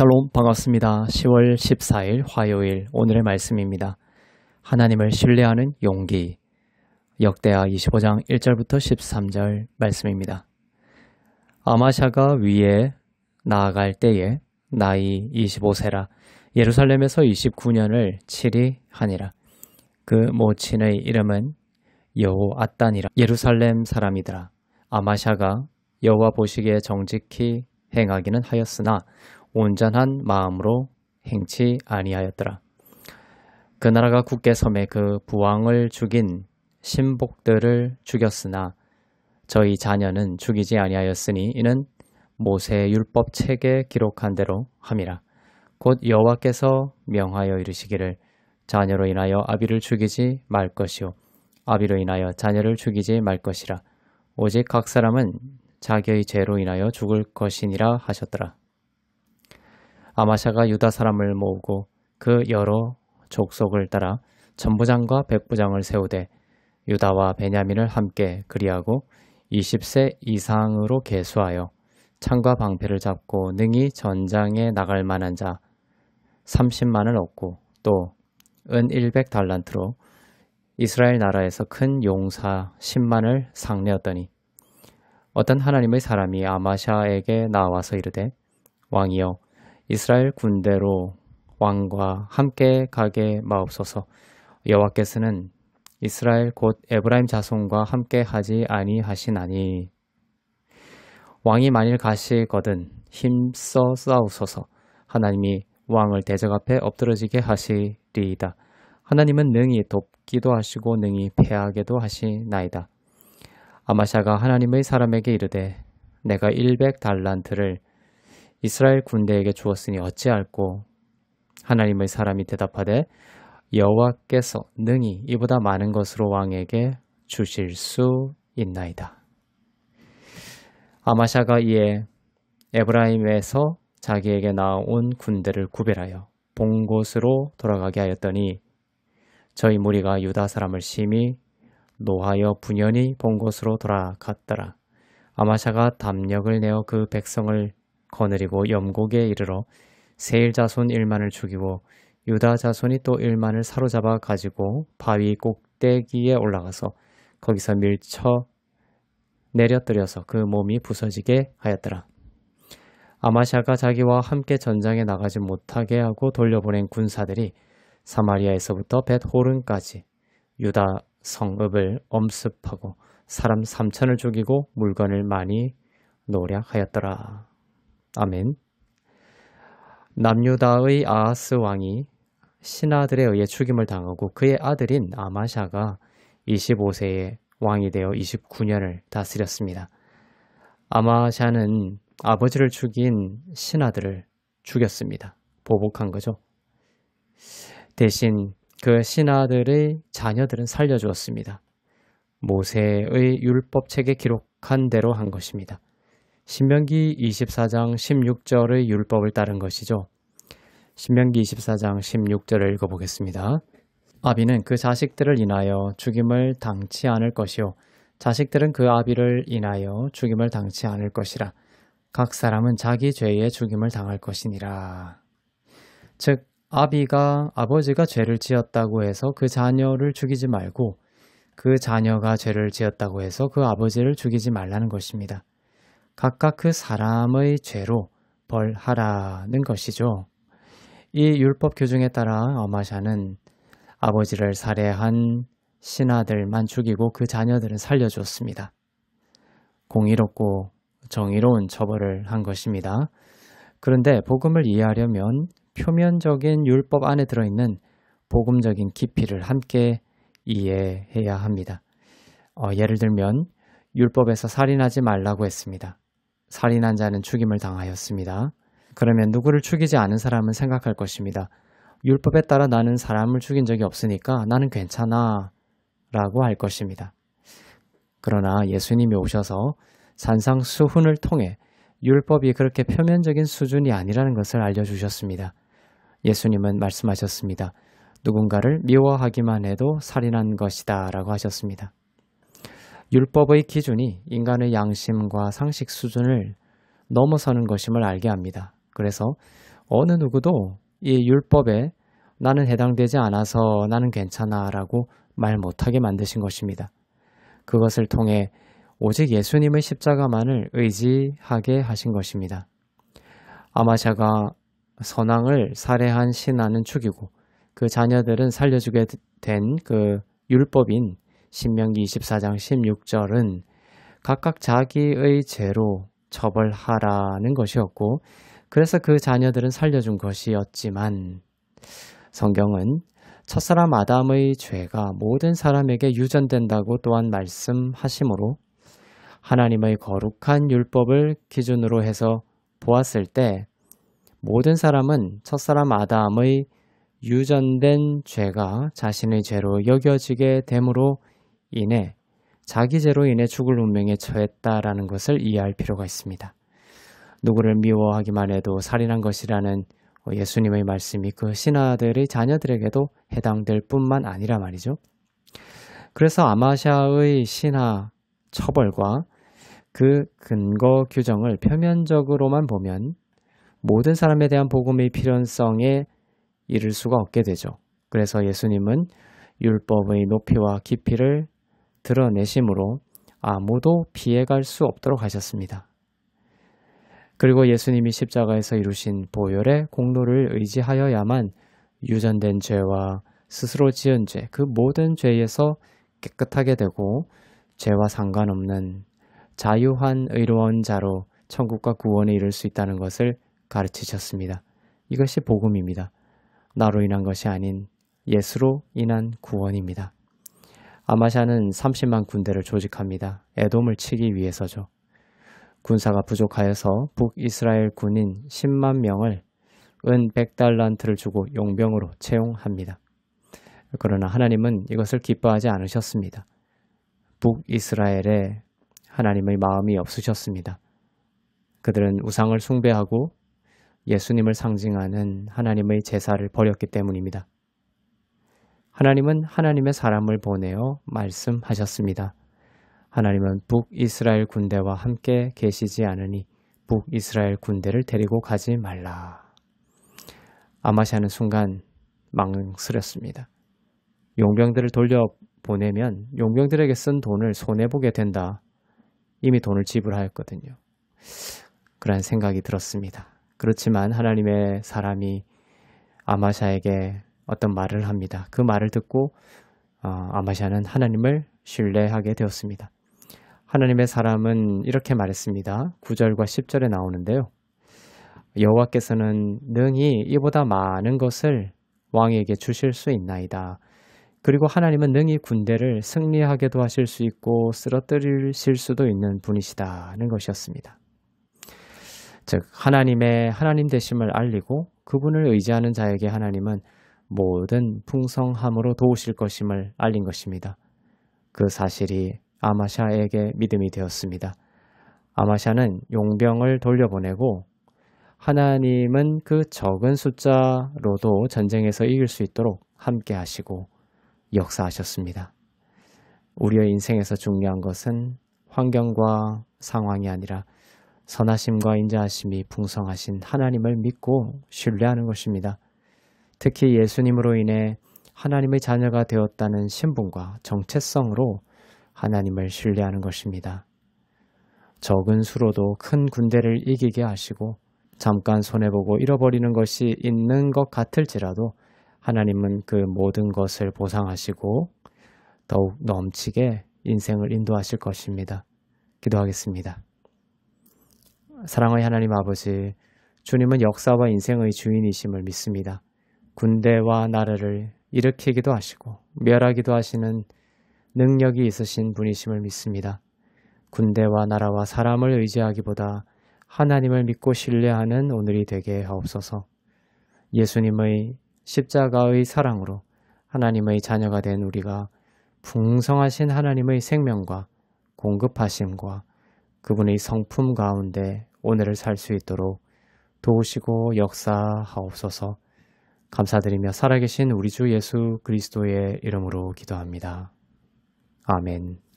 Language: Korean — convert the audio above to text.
샬롬 반갑습니다. 10월 14일 화요일 오늘의 말씀입니다. 하나님을 신뢰하는 용기 역대하 25장 1절부터 13절 말씀입니다. 아마샤가 위에 나아갈 때에 나이 25세라 예루살렘에서 29년을 치리하니라. 그 모친의 이름은 여호앗단이라 예루살렘 사람이더라. 아마샤가 여호와 보시기에 정직히 행하기는 하였으나 온전한 마음으로 행치 아니하였더라. 그 나라가 굳게 섬에 그 부왕을 죽인 신복들을 죽였으나 저희 자녀는 죽이지 아니하였으니 이는 모세 율법 책에 기록한 대로 함이라. 곧 여호와께서 명하여 이르시기를 자녀로 인하여 아비를 죽이지 말 것이요 아비로 인하여 자녀를 죽이지 말 것이라. 오직 각 사람은 자기의 죄로 인하여 죽을 것이니라 하셨더라. 아마샤가 유다 사람을 모으고 그 여러 족속을 따라 천부장과 백부장을 세우되 유다와 베냐민을 함께 그리하고 20세 이상으로 계수하여 창과 방패를 잡고 능히 전장에 나갈 만한 자 30만을 얻고 또 은 100달란트로 이스라엘 나라에서 큰 용사 10만을 상내었더니 어떤 하나님의 사람이 아마샤에게 나와서 이르되 왕이여 이스라엘 군대로 왕과 함께 가게 마옵소서. 여호와께서는 이스라엘 곧 에브라임 자손과 함께 하지 아니하시나니 왕이 만일 가시거든 힘써 싸우소서. 하나님이 왕을 대적 앞에 엎드러지게 하시리이다. 하나님은 능히 돕기도 하시고 능히 패하게도 하시나이다. 아마샤가 하나님의 사람에게 이르되 내가 100달란트를 이스라엘 군대에게 주었으니 어찌할꼬. 하나님의 사람이 대답하되 여호와께서 능히 이보다 많은 것으로 왕에게 주실 수 있나이다. 아마샤가 이에 에브라임에서 자기에게 나온 군대를 구별하여 본 곳으로 돌아가게 하였더니 저희 무리가 유다 사람을 심히 노하여 분연히 본 곳으로 돌아갔더라. 아마샤가 담력을 내어 그 백성을 거느리고 염곡에 이르러 세일 자손 1만을 죽이고 유다 자손이 또 1만을 사로잡아 가지고 바위 꼭대기에 올라가서 거기서 밀쳐 내려뜨려서 그 몸이 부서지게 하였더라. 아마샤가 자기와 함께 전장에 나가지 못하게 하고 돌려보낸 군사들이 사마리아에서부터 벳호른까지 유다 성읍을 엄습하고 사람 3천을 죽이고 물건을 많이 노략하였더라. 아멘. 남유다의 아하스 왕이 신하들에 의해 죽임을 당하고 그의 아들인 아마샤가 25세에 왕이 되어 29년을 다스렸습니다. 아마샤는 아버지를 죽인 신하들을 죽였습니다. 보복한 거죠. 대신 그 신하들의 자녀들은 살려주었습니다. 모세의 율법책에 기록한 대로 한 것입니다. 신명기 24장 16절의 율법을 따른 것이죠. 신명기 24장 16절을 읽어보겠습니다. 아비는 그 자식들을 인하여 죽임을 당치 않을 것이요 자식들은 그 아비를 인하여 죽임을 당치 않을 것이라. 각 사람은 자기 죄에 죽임을 당할 것이니라. 즉 아버지가 죄를 지었다고 해서 그 자녀를 죽이지 말고 그 자녀가 죄를 지었다고 해서 그 아버지를 죽이지 말라는 것입니다. 각각 그 사람의 죄로 벌하라는 것이죠. 이 율법 규정에 따라 아마샤는 아버지를 살해한 신하들만 죽이고 그 자녀들은 살려주었습니다. 공의롭고 정의로운 처벌을 한 것입니다. 그런데 복음을 이해하려면 표면적인 율법 안에 들어있는 복음적인 깊이를 함께 이해해야 합니다. 예를 들면 율법에서 살인하지 말라고 했습니다. 살인한 자는 죽임을 당하였습니다. 그러면 누구를 죽이지 않은 사람은 생각할 것입니다. 율법에 따라 나는 사람을 죽인 적이 없으니까 나는 괜찮아 라고 할 것입니다. 그러나 예수님이 오셔서 산상수훈을 통해 율법이 그렇게 표면적인 수준이 아니라는 것을 알려주셨습니다. 예수님은 말씀하셨습니다. 누군가를 미워하기만 해도 살인한 것이다 라고 하셨습니다. 율법의 기준이 인간의 양심과 상식 수준을 넘어서는 것임을 알게 합니다. 그래서 어느 누구도 이 율법에 나는 해당되지 않아서 나는 괜찮아 라고 말 못하게 만드신 것입니다. 그것을 통해 오직 예수님의 십자가만을 의지하게 하신 것입니다. 아마샤가 선왕을 살해한 신하는 죽이고 그 자녀들은 살려주게 된 그 율법인 신명기 24장 16절은 각각 자기의 죄로 처벌하라는 것이었고 그래서 그 자녀들은 살려준 것이었지만 성경은 첫사람 아담의 죄가 모든 사람에게 유전된다고 또한 말씀하시므로 하나님의 거룩한 율법을 기준으로 해서 보았을 때 모든 사람은 첫사람 아담의 유전된 죄가 자신의 죄로 여겨지게 됨으로 인해 자기 죄로 인해 죽을 운명에 처했다라는 것을 이해할 필요가 있습니다. 누구를 미워하기만 해도 살인한 것이라는 예수님의 말씀이 그 신하들의 자녀들에게도 해당될 뿐만 아니라 말이죠. 그래서 아마샤의 신하 처벌과 그 근거 규정을 표면적으로만 보면 모든 사람에 대한 복음의 필연성에 이를 수가 없게 되죠. 그래서 예수님은 율법의 높이와 깊이를 드러내심으로 아무도 피해갈 수 없도록 하셨습니다. 그리고 예수님이 십자가에서 이루신 보혈의 공로를 의지하여야만 유전된 죄와 스스로 지은 죄, 그 모든 죄에서 깨끗하게 되고 죄와 상관없는 자유한 의로운 자로 천국과 구원에 이를 수 있다는 것을 가르치셨습니다. 이것이 복음입니다. 나로 인한 것이 아닌 예수로 인한 구원입니다. 아마샤는 30만 군대를 조직합니다. 에돔을 치기 위해서죠. 군사가 부족하여서 북이스라엘 군인 10만 명을 은 100달란트를 주고 용병으로 채용합니다. 그러나 하나님은 이것을 기뻐하지 않으셨습니다. 북이스라엘에 하나님의 마음이 없으셨습니다. 그들은 우상을 숭배하고 예수님을 상징하는 하나님의 제사를 버렸기 때문입니다. 하나님은 하나님의 사람을 보내어 말씀하셨습니다. 하나님은 북이스라엘 군대와 함께 계시지 않으니 북이스라엘 군대를 데리고 가지 말라. 아마샤는 순간 망설였습니다. 용병들을 돌려보내면 용병들에게 쓴 돈을 손해보게 된다. 이미 돈을 지불하였거든요. 그런 생각이 들었습니다. 그렇지만 하나님의 사람이 아마샤에게 어떤 말을 합니다. 그 말을 듣고 아마샤는 하나님을 신뢰하게 되었습니다. 하나님의 사람은 이렇게 말했습니다. 9절과 10절에 나오는데요. 여호와께서는 능히 이보다 많은 것을 왕에게 주실 수 있나이다. 그리고 하나님은 능히 군대를 승리하게도 하실 수 있고 쓰러뜨리실 수도 있는 분이시다는 것이었습니다. 즉 하나님의 하나님 되심을 알리고 그분을 의지하는 자에게 하나님은 모든 풍성함으로 도우실 것임을 알린 것입니다. 그 사실이 아마샤에게 믿음이 되었습니다. 아마샤는 용병을 돌려보내고 하나님은 그 적은 숫자로도 전쟁에서 이길 수 있도록 함께 하시고 역사하셨습니다. 우리의 인생에서 중요한 것은 환경과 상황이 아니라 선하심과 인자하심이 풍성하신 하나님을 믿고 신뢰하는 것입니다. 특히 예수님으로 인해 하나님의 자녀가 되었다는 신분과 정체성으로 하나님을 신뢰하는 것입니다. 적은 수로도 큰 군대를 이기게 하시고 잠깐 손해보고 잃어버리는 것이 있는 것 같을지라도 하나님은 그 모든 것을 보상하시고 더욱 넘치게 인생을 인도하실 것입니다. 기도하겠습니다. 사랑의 하나님 아버지, 주님은 역사와 인생의 주인이심을 믿습니다. 군대와 나라를 일으키기도 하시고 멸하기도 하시는 능력이 있으신 분이심을 믿습니다. 군대와 나라와 사람을 의지하기보다 하나님을 믿고 신뢰하는 오늘이 되게 하옵소서. 예수님의 십자가의 사랑으로 하나님의 자녀가 된 우리가 풍성하신 하나님의 생명과 공급하심과 그분의 성품 가운데 오늘을 살 수 있도록 도우시고 역사하옵소서. 감사드리며 살아계신 우리 주 예수 그리스도의 이름으로 기도합니다. 아멘.